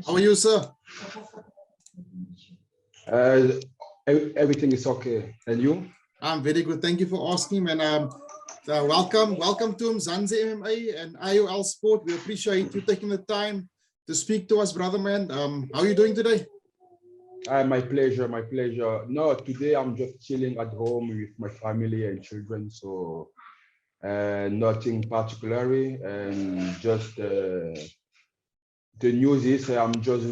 How are you, sir? Uh, Everything is okay. And you? I'm very good. Thank you for asking, man. Welcome to Mzansi MMA and IOL Sport. We appreciate you taking the time to speak to us, brother, man. How are you doing today? My pleasure, my pleasure. No, today I'm just chilling at home with my family and children, so nothing particularly, and just the news is I'm just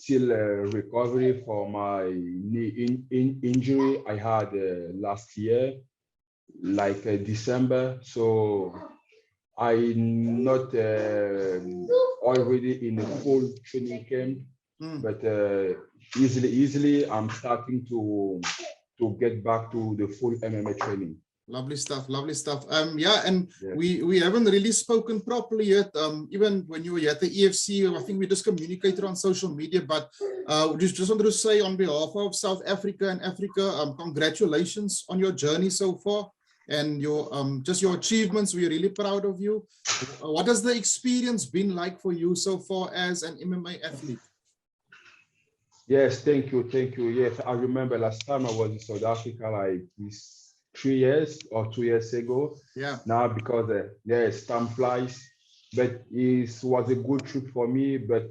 still recovery for my knee injury I had last year, like December. So I'm not already in a full training camp, but easily I'm starting to get back to the full MMA training. Lovely stuff, lovely stuff. Yeah, and yeah. We haven't really spoken properly yet. Even when you were at the EFC, I think we just communicated on social media, but just wanted to say on behalf of South Africa and Africa, congratulations on your journey so far and your just your achievements. We're really proud of you. What has the experience been like for you so far as an MMA athlete? Yes, thank you. Yes, I remember last time I was in South Africa, like this 3 years or 2 years ago. Yeah. Now because yes, time flies, but it was a good trip for me. But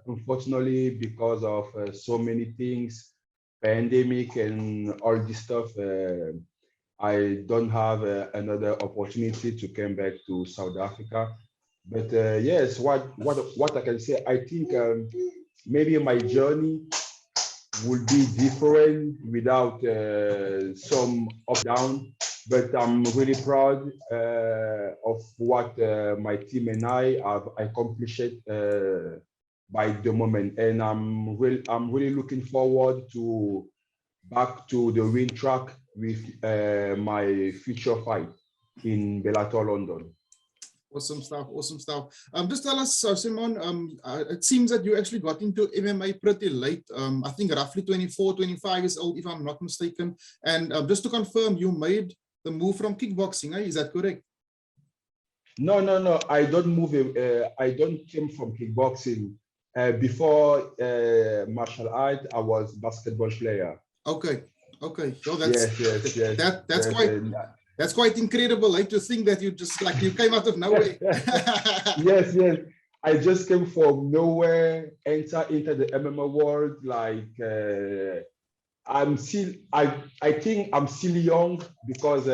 unfortunately, because of so many things, pandemic and all this stuff, I don't have another opportunity to come back to South Africa. But yes, what I can say, I think maybe my journey would be different without some up down, but I'm really proud of what my team and I have accomplished by the moment, and I'm really looking forward to back to the ring track with my future fight in Bellator London. Awesome stuff, awesome stuff. Just tell us, Simon, it seems that you actually got into MMA pretty late. I think roughly 24, 25 years old, if I'm not mistaken. And just to confirm, you made the move from kickboxing, is that correct? No. I don't move. I don't came from kickboxing. Before martial art, I was basketball player. Okay. So yes. That's quite incredible, like to think that you just like you came out of nowhere. yes. I just came from nowhere, enter into the MMA world. Like I think I'm still young because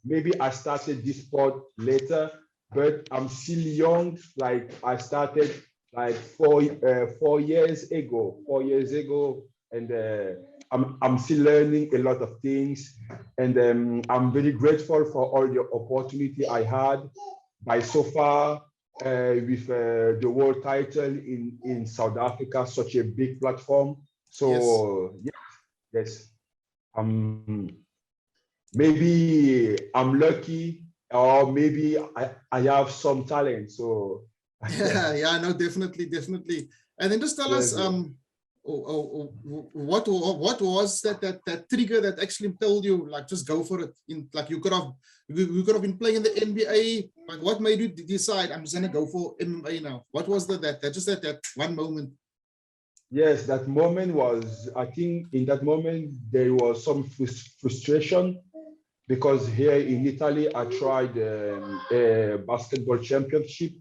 maybe I started this sport later, but I'm still young. Like I started like 4 years ago, and I'm still learning a lot of things, and I'm very grateful for all the opportunity I had by so far with the world title in South Africa, such a big platform. So yes, maybe I'm lucky, or maybe I have some talent. So no, definitely. And then just tell us what was that trigger that actually told you like just go for it? Like you could have been playing in the NBA. Like what made you decide I'm just gonna go for MMA now? What was that one moment? Yes, that moment was, I think in that moment there was some frustration because here in Italy I tried a basketball championship,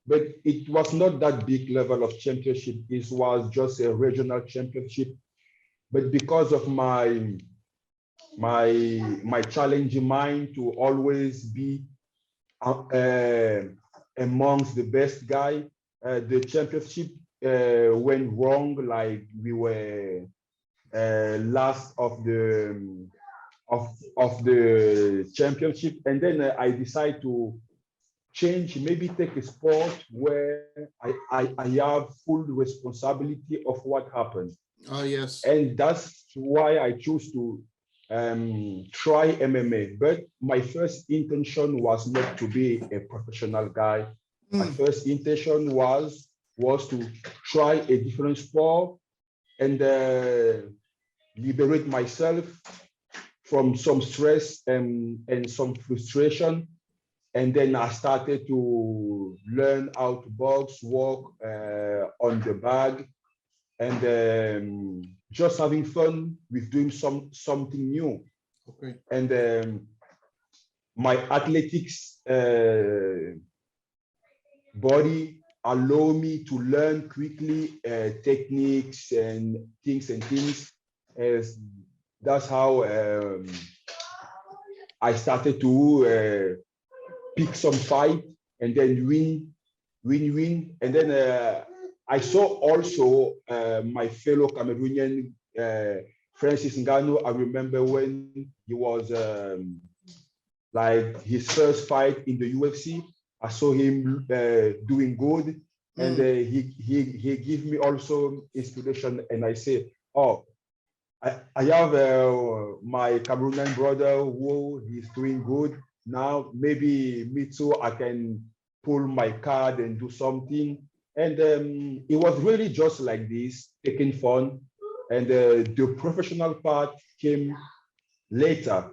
but it was not that big level of championship. It was just a regional championship. But because of my challenging mind to always be amongst the best guy, the championship went wrong. Like we were last of the championship, and then I decided to change, maybe take a sport where I have full responsibility of what happened. Oh, yes. And that's why I choose to try MMA. But my first intention was not to be a professional guy. My first intention was to try a different sport and liberate myself from some stress and some frustration. And then I started to learn how to box, walk on the bag, and just having fun with doing something new. Okay. And my athletics body allow me to learn quickly techniques and things. As that's how I started to pick some fight and then win. And then I saw also my fellow Cameroonian Francis Ngannou. I remember when he was like his first fight in the UFC. I saw him doing good, and he gave me also inspiration. And I say, oh, I have my Cameroonian brother who is doing good now. Maybe me too. I can pull my card and do something. And it was really just like this, taking fun. And the professional part came later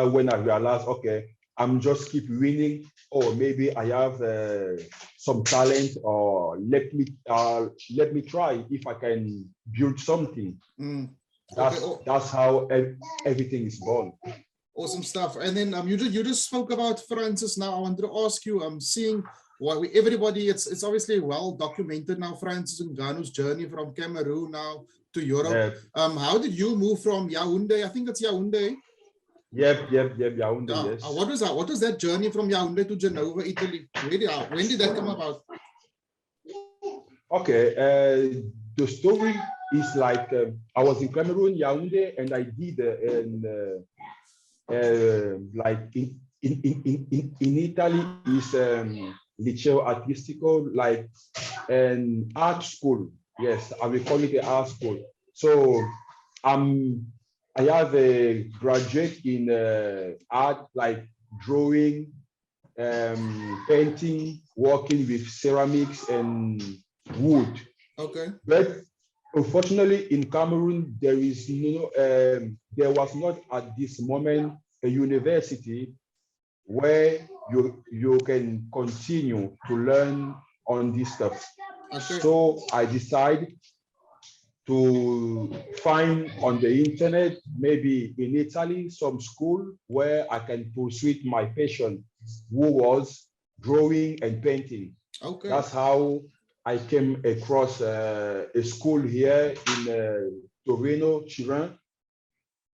when I realized, okay, I'm just keep winning, or maybe I have some talent, or let me try if I can build something. That's how everything is born. Awesome stuff. And then you just spoke about Francis. Now I wanted to ask you, seeing what everybody, it's obviously well documented now, Francis Ngannou's journey from Cameroon now to Europe. How did you move from Yaoundé? I think it's Yaoundé. Yep, Yaoundé, yes. What was that journey from Yaoundé to Genova, Italy? When did that come about? Okay, the story is like I was in Cameroon, Yaoundé, and I did like in Italy is Liceo Artistico, like an art school. Yes, I will call it an art school. So I have a graduate in art, like drawing, painting, working with ceramics and wood. Okay. But unfortunately, in Cameroon, there was not at this moment a university where you can continue to learn on this stuff. Okay. So I decided to find on the internet, maybe in Italy, some school where I can pursue my passion, who was drawing and painting. Okay. That's how I came across a school here in Torino, Turin.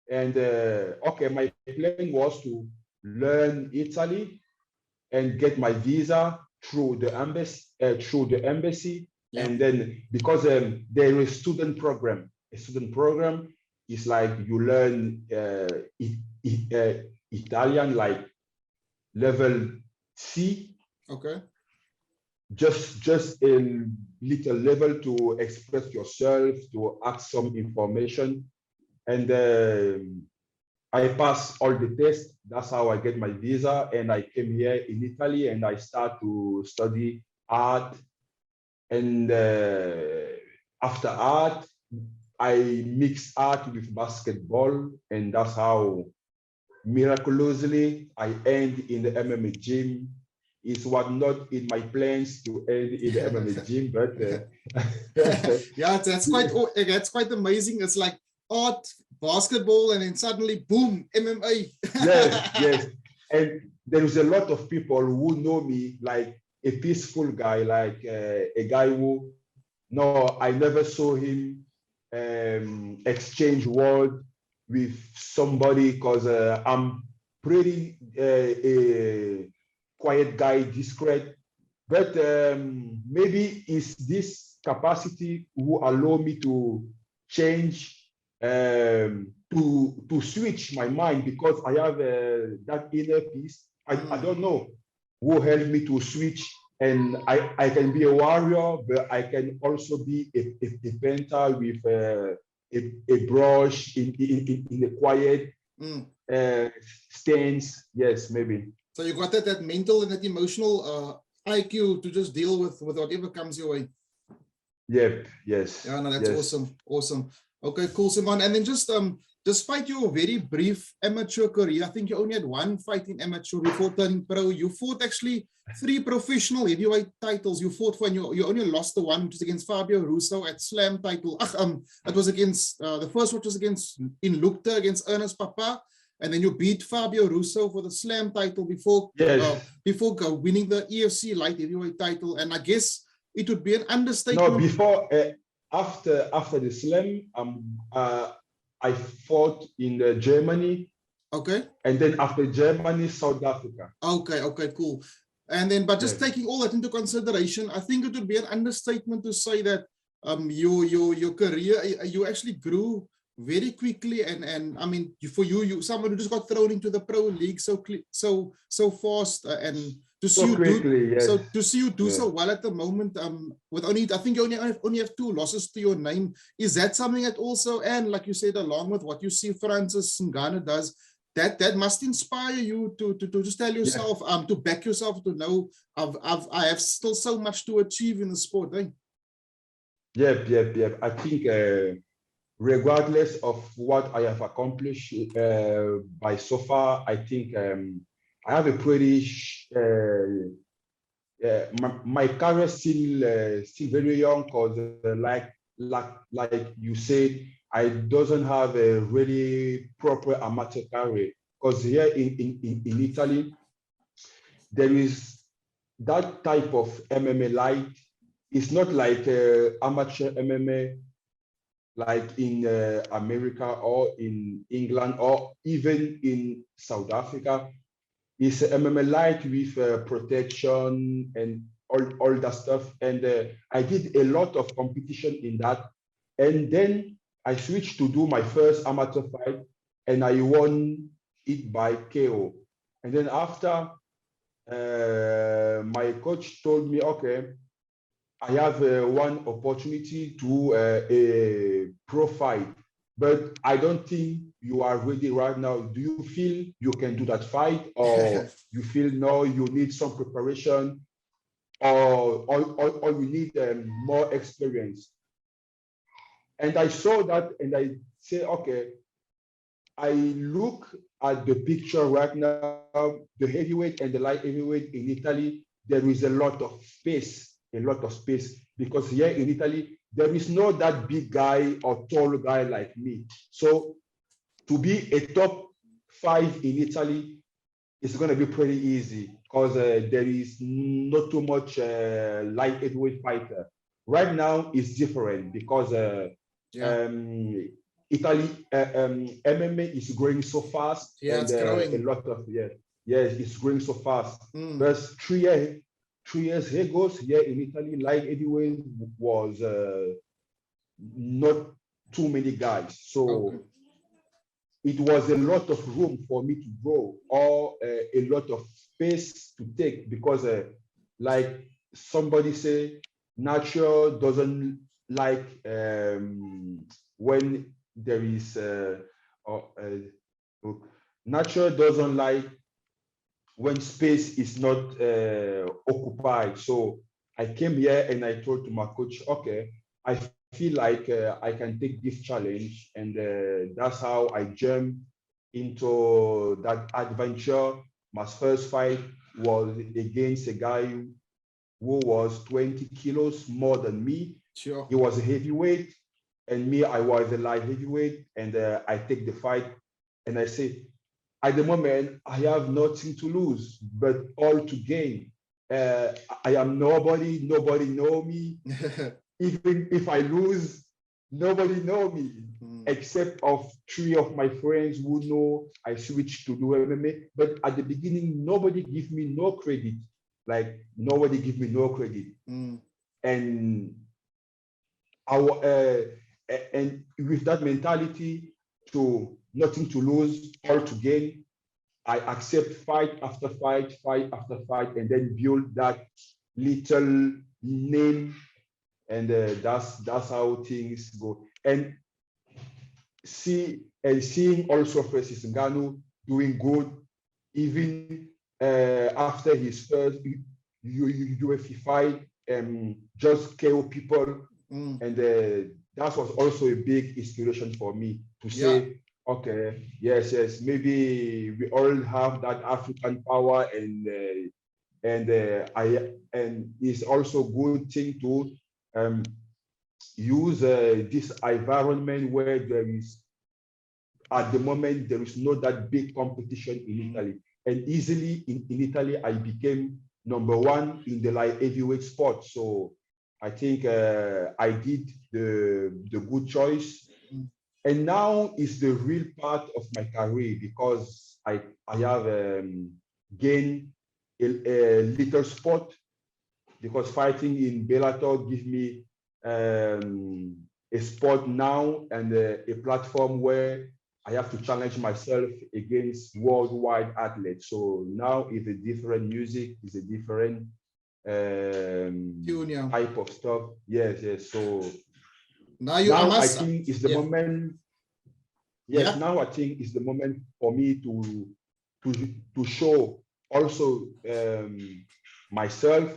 And okay, my plan was to learn Italy and get my visa through the embassy. Yeah. And then because there is a student program is like you learn Italian, like level C. Okay. Just a little level to express yourself, to ask some information. And I passed all the tests. That's how I get my visa. And I came here in Italy and I start to study art. And after art, I mix art with basketball. And that's how miraculously I end in the MMA gym. It was not in my plans to end in the MMA gym, but yeah, that's quite amazing. It's like art, basketball, and then suddenly, boom, MMA. yes. And there is a lot of people who know me like a peaceful guy, like a guy who, no, I never saw him exchange word with somebody, because I'm pretty a quiet guy, discreet. But maybe it's this capacity who allow me to change, to switch my mind, because I have that inner peace. I don't know who helped me to switch, and I can be a warrior, but I can also be a painter with a brush in a quiet stance. Yes, maybe. So you got that mental and that emotional IQ to just deal with whatever comes your way. Yep. Yes. Yeah, no, that's awesome. Okay, cool, Simon. And then just despite your very brief amateur career, I think you only had one fight in amateur before turning pro. You fought actually 3 professional heavyweight titles. You fought for, and you only lost the one, which was against Fabio Russo at Slam title. It was against, the first one was against, in Lukta against Ernest Papa. And then you beat Fabio Russo for the Slam title before winning the EFC light heavyweight title. And I guess it would be an understatement. No, before, after the Slam, I fought in Germany. Okay. And then after Germany, South Africa. Okay, cool. And then, but just taking all that into consideration, I think it would be an understatement to say that your career, you actually grew very quickly, and I mean, for you someone who just got thrown into the pro league so fast, and to see you do so well at the moment, with only, I think you only have 2 losses to your name. Is that something that also, and like you said, along with what you see Francis Ngannou does, that must inspire you to just tell yourself, to back yourself, to know I have still so much to achieve in the sport, eh? Yep. I think regardless of what I have accomplished by so far, I think I have a pretty my career still very young, because like you said, I doesn't have a really proper amateur career, because here in Italy there is that type of MMA light. It's not like amateur MMA like in America or in England or even in South Africa. It's MMA light with protection and all that stuff. And I did a lot of competition in that. And then I switched to do my first amateur fight, and I won it by KO. And then after, my coach told me, okay, I have one opportunity to a pro fight, but I don't think you are ready right now. Do you feel you can do that fight, or you feel no, you need some preparation, or you need more experience? And I saw that, and I say, okay, I look at the picture right now, the heavyweight and the light heavyweight in Italy, there is a lot of space, because here in Italy, there is no that big guy or tall guy like me. So to be a top 5 in Italy is going to be pretty easy, because there is not too much light heavyweight fighter. Right now, it's different, because Italy MMA is growing so fast, and it's growing. A lot of it's growing so fast. But 3 years ago, here in Italy, light heavyweight was not too many guys, so it was a lot of room for me to grow, or a lot of space to take, because like somebody say, nature doesn't like when there is nature doesn't like when space is not occupied. So I came here and I told to my coach, okay, I feel like I can take this challenge, and that's how I jumped into that adventure. My first fight was against a guy who was 20 kilos more than me. Sure. He was a heavyweight, and me, I was a light heavyweight, and I take the fight, and I say, at the moment, I have nothing to lose, but all to gain. I am nobody know me. Even if I lose, nobody know me, except of 3 of my friends who know I switched to do MMA. But at the beginning, nobody give me no credit. Like, nobody give me no credit. And and with that mentality to nothing to lose, all to gain, I accept fight after fight, and then build that little name, and that's how things go. And seeing also Francis Ngannou doing good, even after his first UFC fight, just KO people, and that was also a big inspiration for me to say, Okay. Yes, yes. Maybe we all have that African power, and it's also good thing to um, use this environment where there is at the moment there is not that big competition in Italy, and easily in Italy I became #1 in the light heavyweight sport. So I think I did the good choice. And now is the real part of my career because I have gained a little sport because fighting in Bellator gives me a sport now and a platform where I have to challenge myself against worldwide athletes. So now it's a different music, it's a different Junior. type of stuff. Yes, yes. So Now now I think it's the yeah. moment. Yes, now I think it's the moment for me to show also myself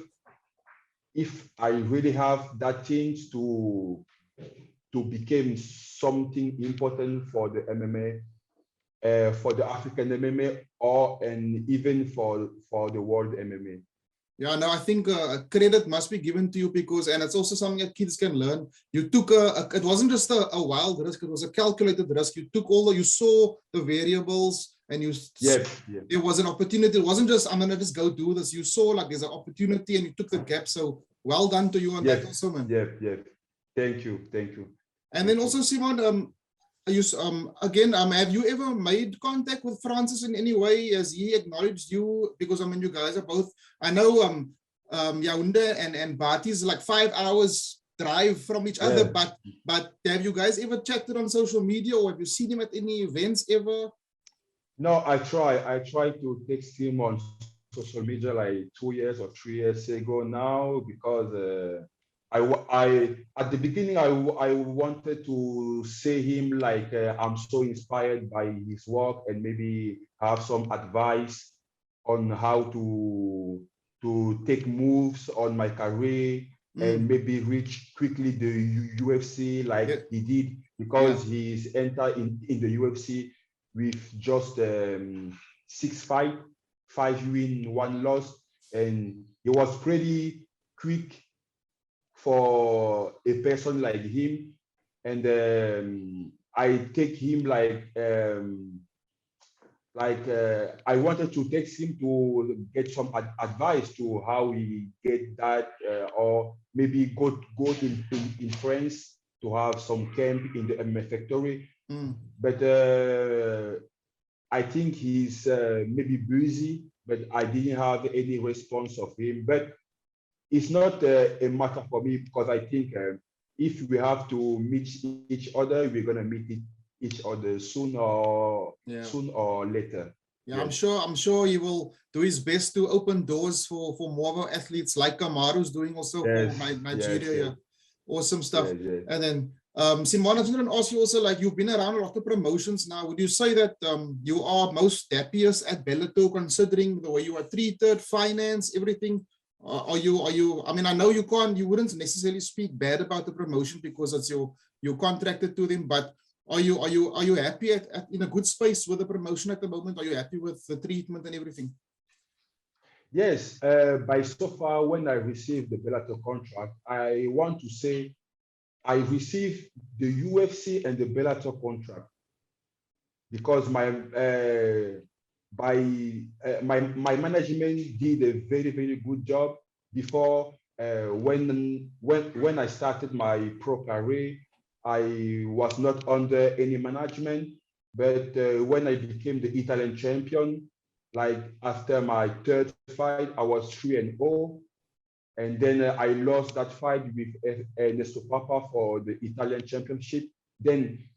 if I really have that things to become something important for the MMA, for the African MMA, and even for the world MMA. Yeah, no, I think credit must be given to you because, and it's also something that kids can learn. You took it wasn't just a wild risk; it was a calculated risk. You took you saw the variables, and Yes, there was an opportunity. It wasn't just I'm gonna just go do this. You saw like there's an opportunity, and you took the gap. So well done to you on that, also, man. Yes, yes. Thank you, thank you. And then also, Simon, again, have you ever made contact with Francis in any way? Has he acknowledged you? Because I mean, you guys are both. I know Yaoundé and Bati is like 5 hours drive from each other. But have you guys ever chatted on social media, or have you seen him at any events ever? No, I try to text him on social media like 2 years or 3 years ago now because I at the beginning I wanted to say him like I'm so inspired by his work and maybe have some advice on how to take moves on my career and maybe reach quickly the UFC like he did because he's entered in the UFC with just 6 fights, 5 win, 1 loss, and it was pretty quick for a person like him. And I take him I wanted to text him to get some advice to how he get that, or maybe go in France to have some camp in the MMA factory. But I think he's maybe busy, but I didn't have any response of him. But it's not a matter for me because I think if we have to meet each other, we're gonna meet each other soon or later. Yeah, I'm sure he will do his best to open doors for more athletes like Kamaru's doing also for Nigeria. Yeah. Awesome stuff. And then Simon, I was going to ask you also, like you've been around a lot of promotions now. Would you say that you are most happiest at Bellator considering the way you are treated, finance, everything? Are you? I mean, I know you wouldn't necessarily speak bad about the promotion because it's you're contracted to them, but are you happy in a good space with the promotion at the moment? Are you happy with the treatment and everything? Yes, by so far, when I received the Bellator contract, I want to say I received the UFC and the Bellator contract because my management did a very, very good job before when I started my pro career. I was not under any management, but when I became the Italian champion, like after my 3rd fight, I was 3-0. And then I lost that fight with Ernesto Papa for the Italian championship. Then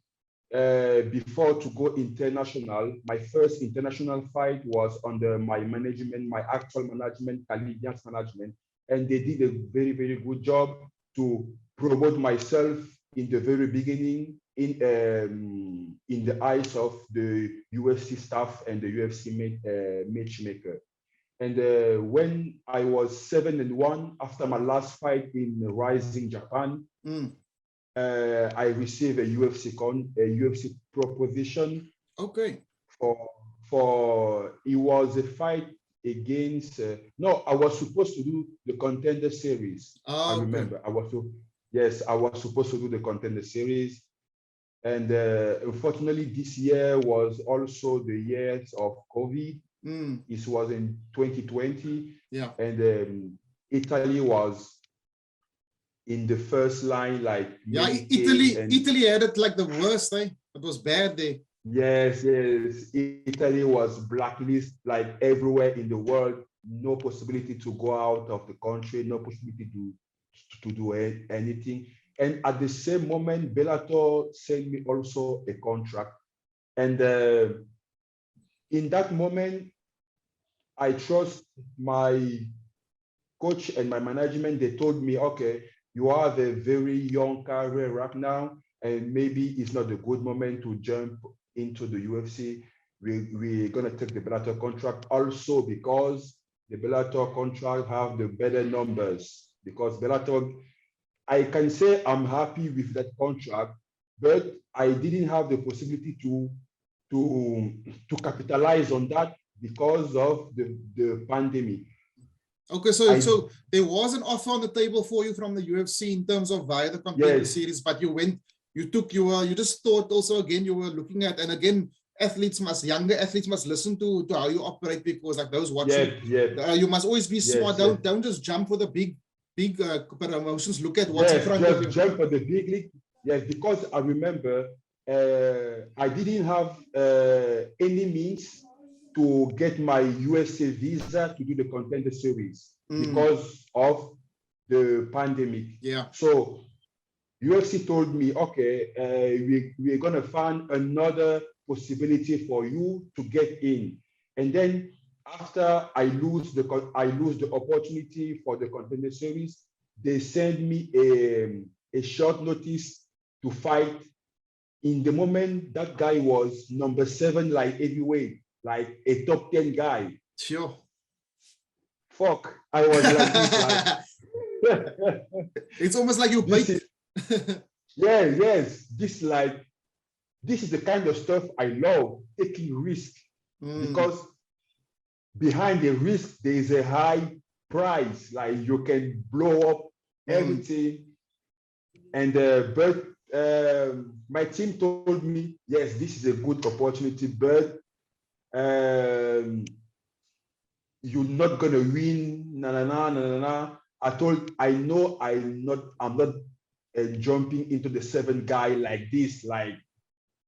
before to go international, my first international fight was under my management, my actual management, Canadian's management. And they did a very, very good job to promote myself in the very beginning in the eyes of the UFC staff and the UFC matchmaker. And when I was 7-1 after my last fight in Rising Japan, I received a UFC proposition. Okay. For it was a fight against. No, I was supposed to do the Contender Series. I remember. Yes, I was supposed to do the Contender Series, and unfortunately, this year was also the years of COVID. It was in 2020. Yeah. And Italy was in the first line, like Italy had it like the worst, eh? It was bad there. Yes. Italy was blacklisted like everywhere in the world. No possibility to go out of the country, no possibility to do anything. And at the same moment, Bellator sent me also a contract. And in that moment, I trust my coach and my management. They told me, okay, you have a very young career right now, and maybe it's not a good moment to jump into the UFC. We're going to take the Bellator contract also because the Bellator contract have the better numbers. Because Bellator, I can say I'm happy with that contract, but I didn't have the possibility to capitalize on that because of the pandemic. Okay, so there was an offer on the table for you from the UFC in terms of via the Contender Series, but you just thought also again you were looking at, and again, younger athletes must listen to how you operate, because like those watching, you must always be smart. Don't just jump for the big promotions. Look at what's in front of you. Just jump for the big league. Yes, because I remember I didn't have any means to get my USA visa to do the Contender Series because of the pandemic. Yeah. So UFC told me, okay, we're gonna find another possibility for you to get in. And then after I lose the opportunity for the Contender Series, they send me a short notice to fight. In the moment, that guy was number 7 light heavyweight, like a top 10 guy. Sure. Fuck, I was like this, like it's almost like you bait. Yes. This is the kind of stuff I love, taking risk, because behind the risk there is a high price. Like you can blow up everything. And but my team told me, yes, this is a good opportunity, but you're not gonna win. I know I'm not jumping into the 7 guy like this. Like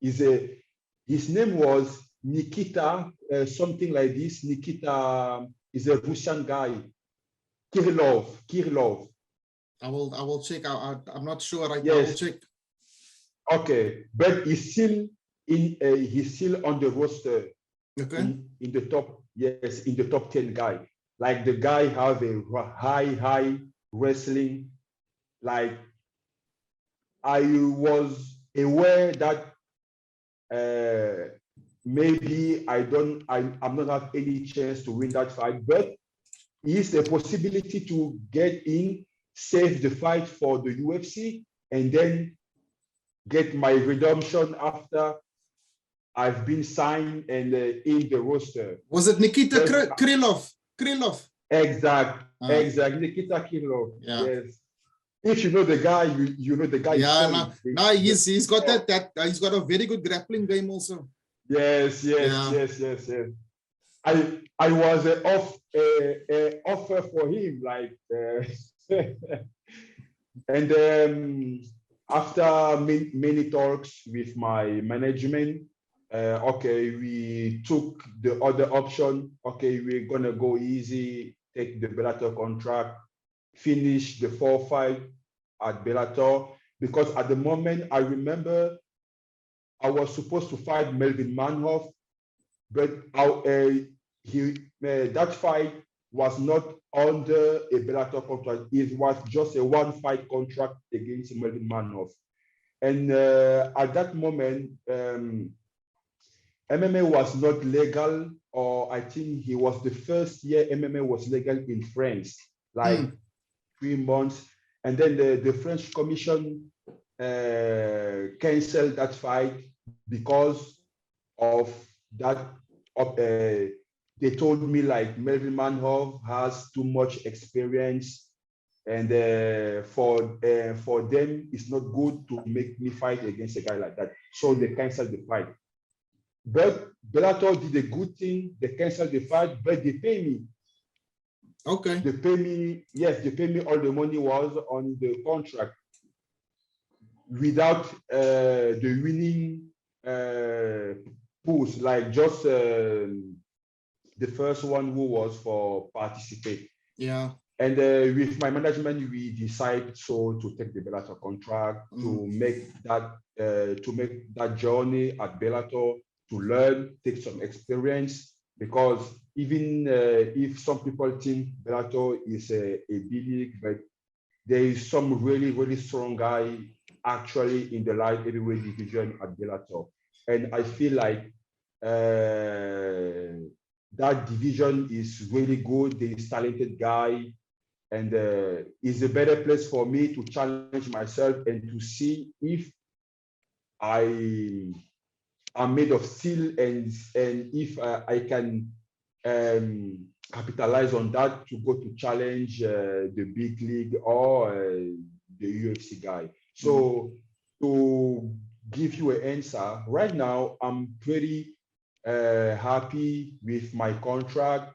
his name was Nikita, something like this. Nikita is a Russian guy. Kirillov. I will check out. I'm not sure right now. I will check. Okay, but he's still on the roster. Okay. In the top, in the top 10 guy. Like the guy have a high wrestling. Like I was aware that maybe I'm not have any chance to win that fight, but it's a possibility to get in, save the fight for the UFC, and then get my redemption after I've been signed and in the roster. Was it Nikita Krylov? Exactly, Nikita Krylov. Yeah. Yes. If you know the guy, you know the guy. Yeah, he's got he's got a very good grappling game also. Yes. I was an offer for him, like, and after many talks with my management, okay, we took the other option. Okay, we're gonna go easy, take the Bellator contract, finish the 4 fight at Bellator, because at the moment I remember I was supposed to fight Melvin Manhoff, but that fight was not under a Bellator contract. It was just a 1-fight contract against Melvin Manhoff. And at that moment, MMA was not legal, or I think he was the first year MMA was legal in France, like 3 months. And then the French Commission canceled that fight because of that. They told me like Melvin Manhoef has too much experience, and for them it's not good to make me fight against a guy like that. So they canceled the fight. But Bellator did a good thing. They canceled the fight, but they pay me. Okay. They pay me, yes, they pay me all the money was on the contract without the winning pools, like just the first one who was for participate. Yeah. And with my management, we decided so to take the Bellator contract to make that journey at Bellator, to learn, take some experience. Because even if some people think Bellator is a big league, but there is some really strong guy actually in the light heavyweight division at Bellator, and I feel like that division is really good. There is talented guy, and is a better place for me to challenge myself and to see if I am made of steel, and if I can capitalize on that to go to challenge the big league or the UFC guy. So to give you an answer, right now I'm pretty happy with my contract.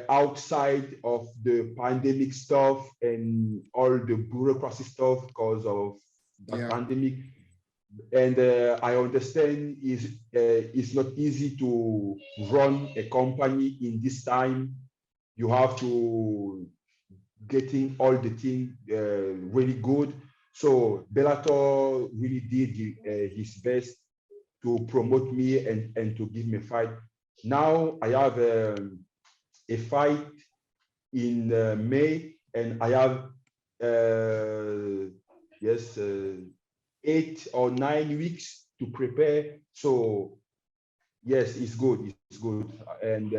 Outside of the pandemic stuff and all the bureaucracy stuff because of the pandemic, and I understand it's not easy to run a company in this time. You have to getting all the things really good. So Bellator really did his best to promote me and to give me a fight. Now I have a fight in May, and I have yes 8 or 9 weeks to prepare. So yes, it's good. It's good, and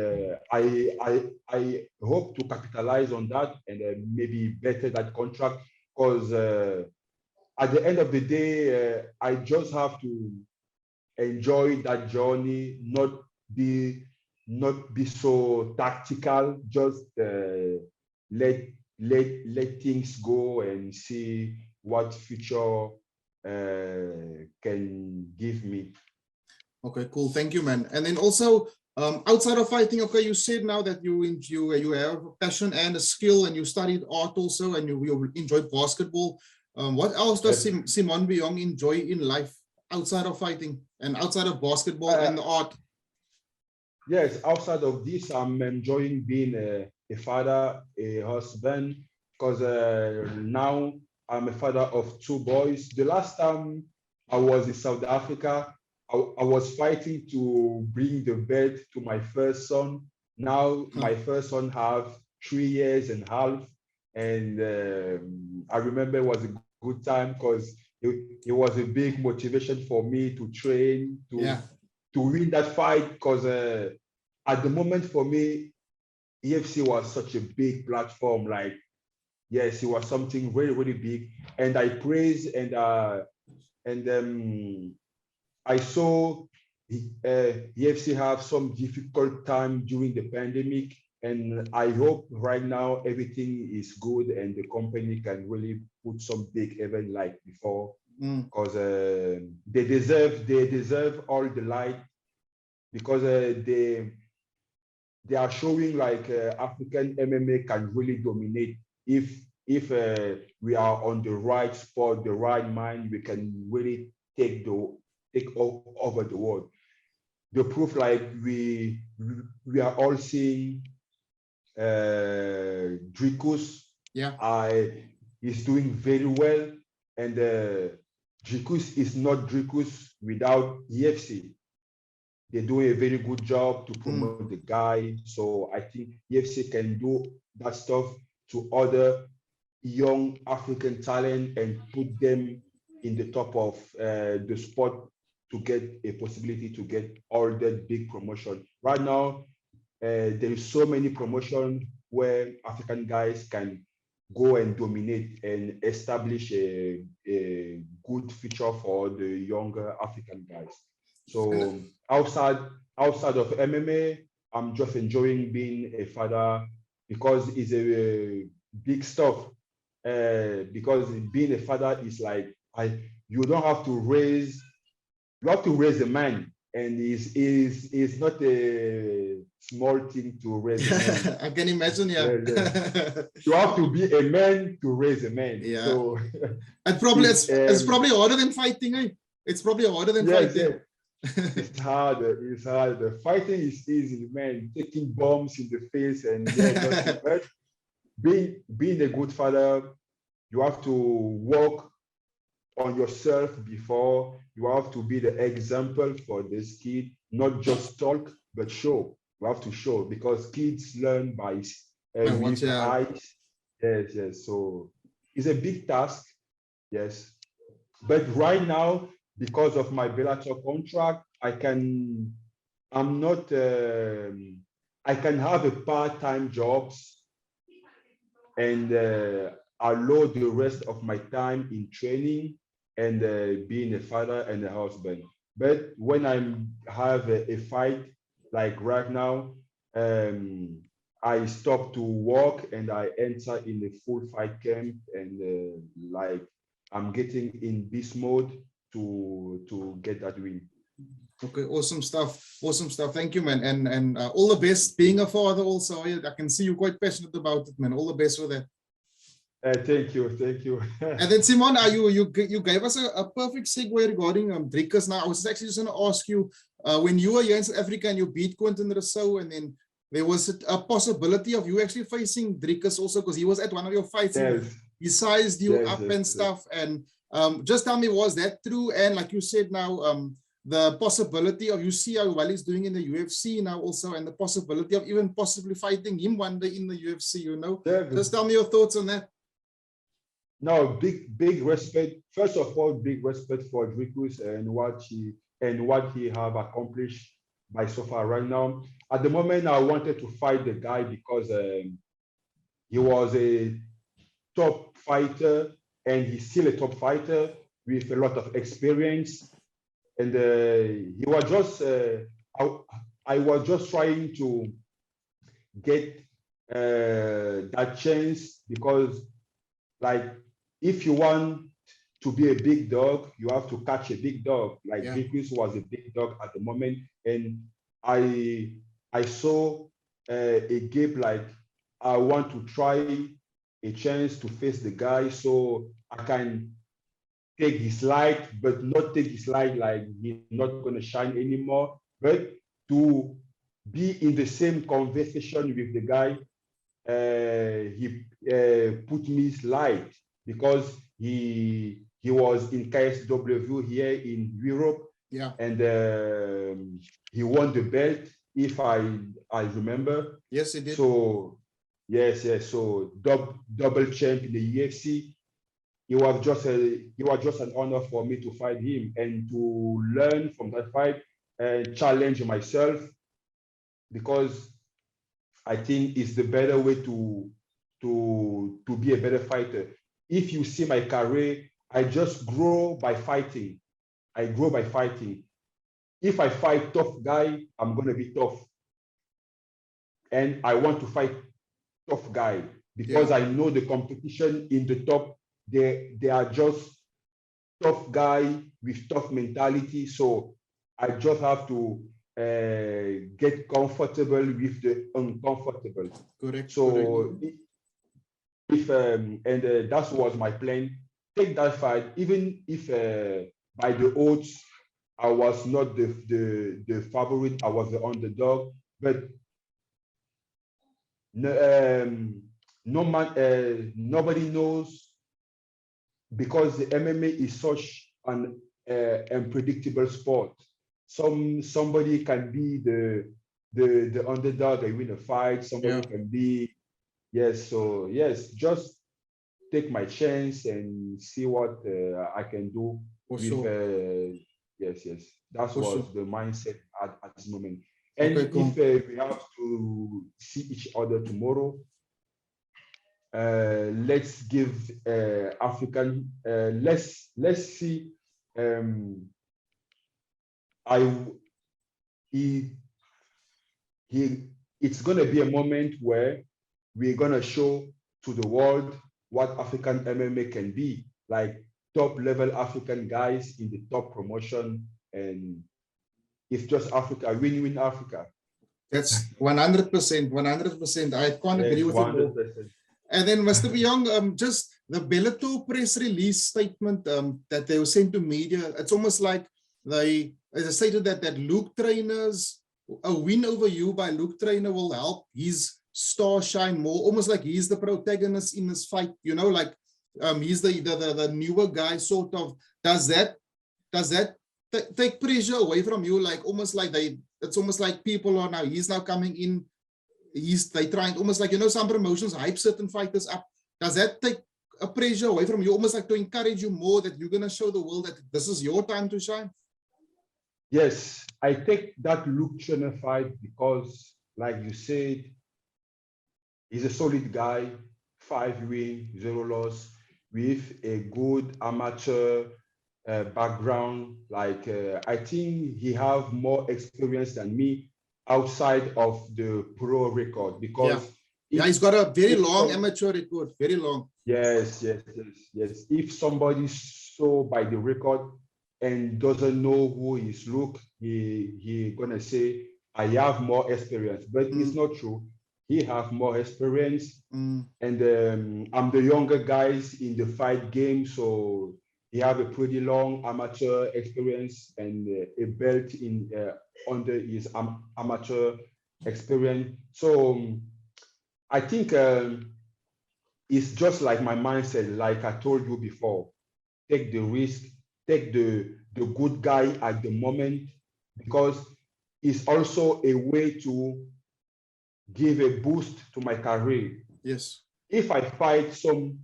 I hope to capitalize on that and maybe better that contract, because at the end of the day, I just have to enjoy that journey, not be so tactical. Just let things go and see what future can give me. Okay, cool. Thank you, man. And then also, outside of fighting, okay, you said now that you have a passion and a skill, and you studied art also, and you enjoy basketball. What else does Simon Biyong enjoy in life outside of fighting and outside of basketball and the art? Yes, outside of this, I'm enjoying being a father, a husband, because now I'm a father of 2 boys. The last time I was in South Africa, I was fighting to bring the bed to my first son. Now my first son have 3 years and a half, and I remember it was a good time because it was a big motivation for me to train to win that fight, because at the moment for me, EFC was such a big platform. Like, yes, it was something really big, and I praise and I saw EFC have some difficult time during the pandemic, and I hope right now everything is good and the company can really put some big event like before, because they deserve all the light, because they are showing like African MMA can really dominate if we are on the right spot, the right mind. We can really take over the world. The proof, like we are all seeing Dricus. Is doing very well, and Dricus is not Dricus without EFC. They do a very good job to promote the guy. So I think EFC can do that stuff to other young African talent and put them in the top of the spot to get a possibility to get all that big promotion. Right now, there is so many promotion where African guys can go and dominate and establish a good future for the younger African guys. So outside of MMA, I'm just enjoying being a father because it's a big stuff. Because being a father is like you don't have to raise, you have to raise a man, and is not a small thing to raise a man. I can imagine, yeah. You have to be a man to raise a man. Yeah. So and probably it's probably harder than fighting, eh? It's probably harder than fighting. It's harder. It's harder. Fighting is easy, man. Taking bombs in the face and but being a good father, you have to work on yourself before. You have to be the example for this kid, not just talk but show. You have to show, because kids learn by with eyes. Yes. So it's a big task. Yes, but right now, because of my Bellator contract, I can have a part-time jobs and allow the rest of my time in training and being a father and a husband. But when I have a fight, like right now, I stop to work and I enter in a full fight camp, and like I'm getting in this mode to get that win. Okay, awesome stuff. Awesome stuff. Thank you, man. And all the best being a father also. I can see you're quite passionate about it, man. All the best for that. Thank you. And then Simon, you gave us a perfect segue regarding Dricus. Now, I was actually just going to ask you, when you were here in South Africa and you beat Quentin Rousseau, and then there was a possibility of you actually facing Dricus also, because he was at one of your fights. Yes. He sized you up and stuff. And just tell me, was that true? And like you said now, the possibility of, you see how well he's doing in the UFC now also, and the possibility of even possibly fighting him one day in the UFC, you know? Just tell me your thoughts on that. No, big respect. First of all, big respect for Dricus and what he have accomplished by so far right now. At the moment, I wanted to fight the guy because he was a top fighter, and he's still a top fighter with a lot of experience. And he was just, I was just trying to get that chance, because, like, if you want to be a big dog, you have to catch a big dog. Like Dricus was a big dog at the moment, and I saw a gap. Like, I want to try a chance to face the guy, so I can take his light, but not take his light like he's not going to shine anymore, but to be in the same conversation with the guy. He put me his light, because he was in KSW here in Europe, and he won the belt, if I remember. Yes, he did. So yes. So double champ in the UFC. It was just an honor for me to fight him and to learn from that fight and challenge myself, because I think it's the better way to be a better fighter. If you see my career, I just grow by fighting. I grow by fighting. If I fight tough guy, I'm gonna be tough, and I want to fight tough guy, because I know the competition in the top. They are just tough guy with tough mentality. So I just have to get comfortable with the uncomfortable. Correct. So if that was my plan. Take that fight, even if by the odds I was not the favorite, I was the underdog, but nobody knows, because the MMA is such an unpredictable sport. Somebody can be the underdog and win a fight. Somebody can be, So just take my chance and see what I can do. Yes. That was the mindset at this moment. And if we have to see each other tomorrow, let's give African. Let's see. I he he. It's gonna be a moment where we're gonna show to the world what African MMA can be, like top level African guys in the top promotion, and it's just Africa, win-win Africa. That's 100%, 100%. I can't agree Yes, with you more. 100%. And then, Mr. Biyong, just the Bellator press release statement that they were sent to media, it's almost like they stated that Luke trainers, a win over you by Luke Trainer will help his star shine more, almost like he's the protagonist in this fight, you know, like he's the newer guy, sort of. Does that take pressure away from you? Like almost like it's almost like people are now, he's now coming in, they trying almost like, you know, some promotions hype certain fighters up. Does that take a pressure away from you, almost like to encourage you more that you're going to show the world that this is your time to shine? Yes, I take that Luke Trainer fight because, like you said, he's a solid guy, 5 wins, 0 loss, with a good amateur background. Like I think he have more experience than me outside of the pro record, because yeah, he's got a very long amateur record, very long. Yes. If somebody saw by the record and doesn't know who is Luke, he gonna say, I have more experience, but it's not true. He have more experience, and I'm the younger guys in the fight game, so he have a pretty long amateur experience and a belt in under his amateur experience. So I think it's just like my mindset, like I told you before. Take the risk, take the good guy at the moment, because it's also a way to give a boost to my career. Yes. If I fight some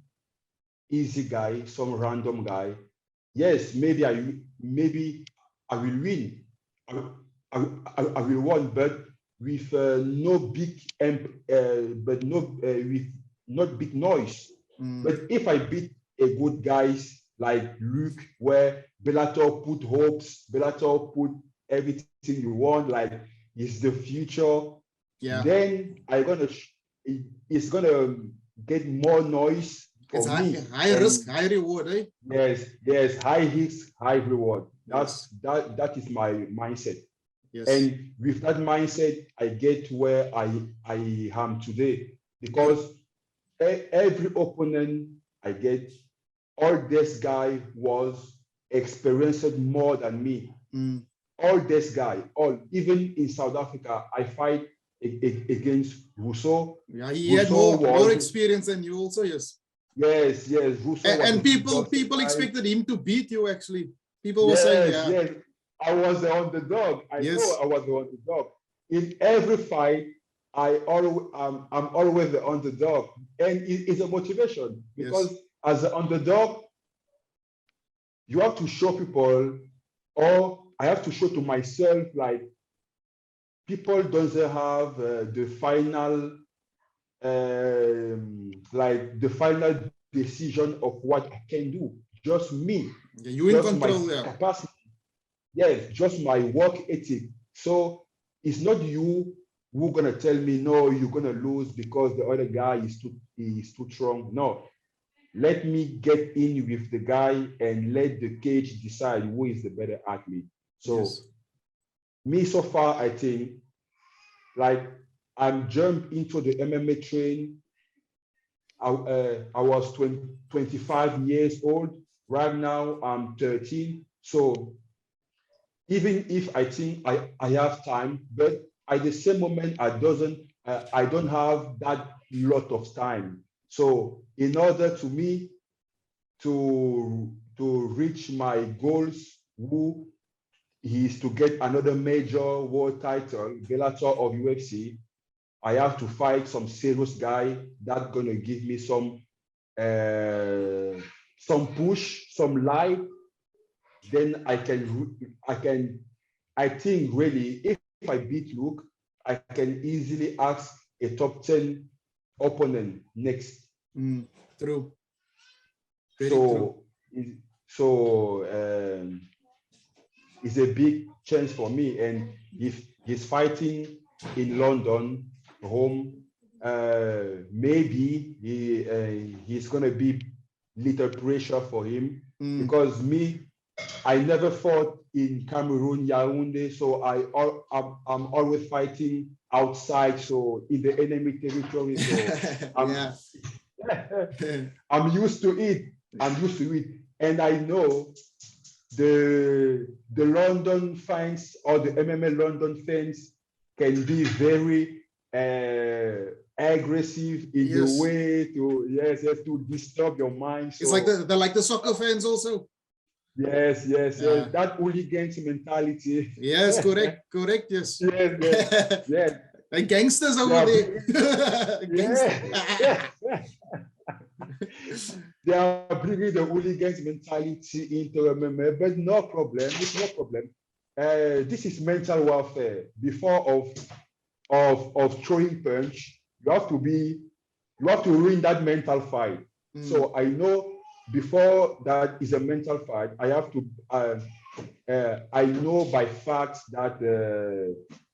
easy guy, some random guy, yes, maybe I will win. I will win, but with no big but no with not big noise. But if I beat a good guys like Luke, where Bellator put hopes, Bellator put everything you want, like it's the future, then it's gonna get more noise for me. High risk, high reward, eh? Yes, high risk, high reward. That is my mindset. Yes. And with that mindset, I get where I am today, because every opponent I get, all this guy was experienced more than me. All this guy, even in South Africa, I fight against Rousseau. Yeah, he had more experience than you also, yes. Yes. Rousseau and people expected him to beat you, actually. People were saying, Yes. I was the underdog. I know I was the underdog. In every fight, I'm always the underdog. And it's a motivation, because as an underdog, you have to show people, or I have to show to myself, like, people doesn't have the final decision of what I can do. Just me. You in control, my capacity. Yes, just my work ethic. So it's not you who gonna tell me, no, you're gonna lose because the other guy is too strong. No, let me get in with the guy and let the cage decide who is the better athlete. So me, so far, I think, like, I'm jumped into the MMA train. I was 25 years old. Right now, I'm 13. So even if I think I have time, but at the same moment, I don't have that lot of time. So in order to me to reach my goals, who is to get another major world title, Bellator or UFC, I have to fight some serious guy that's gonna give me some push, some light. Then I think really, if I beat Luke, I can easily ask a top 10 opponent next. True. Very true. It's a big chance for me. And if he's fighting in London, home, maybe he's gonna be little pressure for him because I never fought in Cameroon, Yaoundé, so I'm always fighting outside, so in the enemy territory. So I'm used to it. And I know the London fans or the MMA London fans can be very aggressive in the way to disturb your mind. So, it's like they're like the soccer fans also. Yes. That hooligans mentality. Yes, correct. Yes. Yes. And gangsters over there. They are bringing the hooligans mentality into MMA, but no problem. It's no problem. This is mental warfare. Before of throwing punch, you have to win that mental fight. So I know before that is a mental fight. I have to. I know by fact that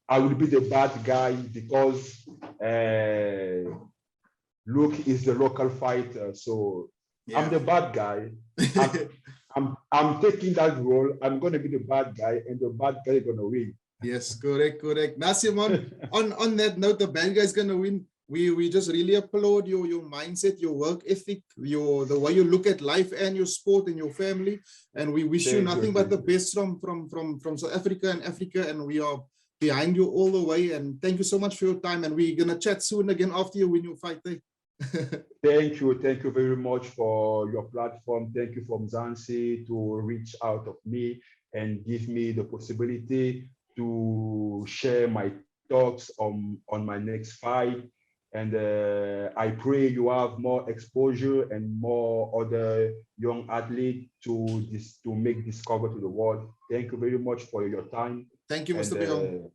I will be the bad guy because Luke is the local fighter. So I'm the bad guy. I'm taking that role. I'm going to be the bad guy, and the bad guy is going to win. Yes, correct. Now, Simon, on that note, the bad guy is going to win. We just really applaud your mindset, your work ethic, the way you look at life and your sport and your family. And we wish you nothing but the best from South Africa and Africa. And we are behind you all the way. And thank you so much for your time. And we're going to chat soon again after you win your fight day. Thank you very much for your platform. Thank you from Zanzi to reach out of me and give me the possibility to share my thoughts on my next fight. And I pray you have more exposure and more other young athletes to make discover to the world. Thank you very much for your time. Thank you, Mr. Biyong.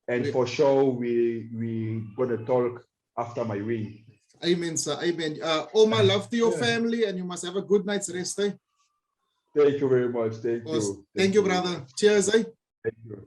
And for sure, we're gonna talk after my win. Amen, sir. Amen. All my love to your family, and you must have a good night's rest. Eh? Thank you very much. Thank you. Thank you, brother. Cheers. Eh? Thank you.